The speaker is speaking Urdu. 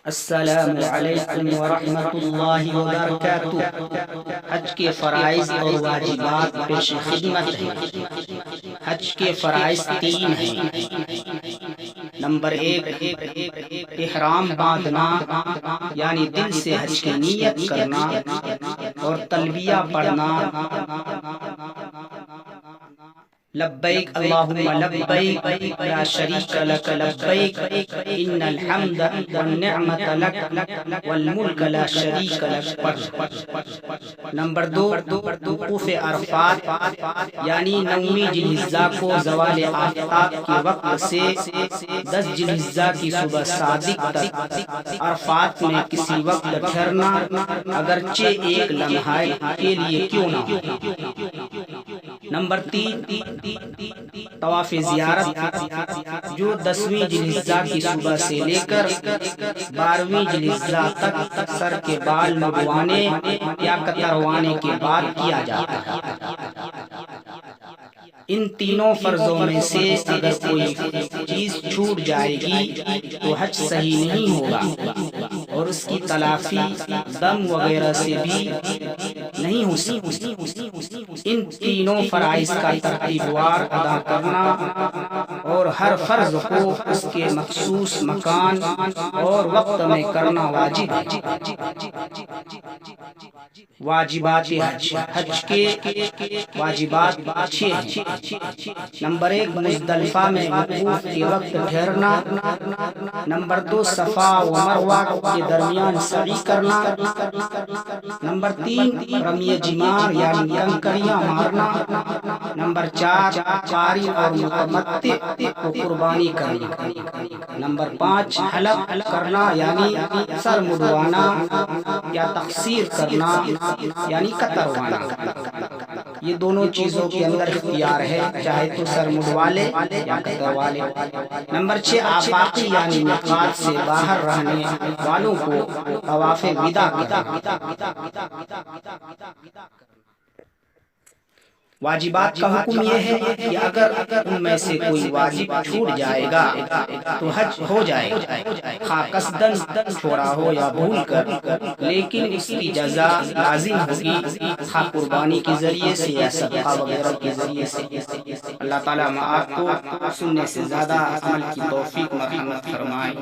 السلام علیکم ورحمۃ اللہ وبرکاتہ۔ حج کے فرائض اور واجبات پیش خدمت ہیں۔ حج کے فرائض 3 ہیں۔ نمبر 1، احرام باندھنا یعنی دل سے حج کی نیت کرنا اور تلبیہ پڑھنا، لبیک اللہم لبیک لا شریک لک لبیک ان الحمد والنعمت لک والملک لا شریک لک پڑھ۔ نمبر 2، وقوف عرفات یعنی 9ویں ذی الحجہ کو زوال آفتاب کے وقت سے 10 ذی الحجہ کی صبح صادق تک عرفات میں کسی وقت ٹھہرنا، اگرچہ ایک لمحہ کے لیے کیوں نہ ہو۔ نمبر 3، طواف زیارت جو 10ویں ذی الحجہ کی صبح سے لے کر 12ویں ذی الحجہ تک سر کے بال منڈوانے یا کتروانے کے بعد کیا جاتا ہے۔ ان تینوں فرضوں میں سے اگر کوئی چیز چھوٹ جائے گی تو حج صحیح نہیں ہوگا اور اس کی تلافی دم وغیرہ سے بھی نہیں ہو سکتی۔ ان تینوں فرائض کا ترتیب وار ادا کرنا اور ہر فرض کو اس کے مخصوص مکان اور وقت میں کرنا واجب ہے۔ واجبات حج، حج کے واجبات 6 ہیں۔ نمبر 1، مزدلفہ میں وقوف کے وقت ٹھہرنا۔ نمبر 2، صفا و مروہ کے درمیان سعی کرنا۔ نمبر 3، رمی جمار یعنی کنکریاں مارنا۔ نمبر 4، قاری اور متمتع کو قربانی کرنا۔ نمبر 5، حلق کرنا یعنی سر مڈوانا یا تقصیر کرنا یعنی کتروانا۔ یہ دونوں چیزوں کے اندر اختیار ہے، چاہے تو سر مڈوا لے یا کتروا لے۔ نمبر 6، آفاقی یعنی میقات سے باہر رہنے والوں کو طواف وداع کرنا۔ واجبات کا حکم یہ ہے کہ اگر ان میں سے کوئی واجب چھوٹ جائے گا تو حج ہو جائے گا، خواہ قصداً چھوڑا ہو یا بھول کر، لیکن اس کی جزا لازم ہوگی، خواہ قربانی کے ذریعے سے یا صدقہ وغیرہ کے ذریعے سے۔ اللہ تعالیٰ آپ کو سننے سے زیادہ عمل کی توفیق مرحمت فرمائے۔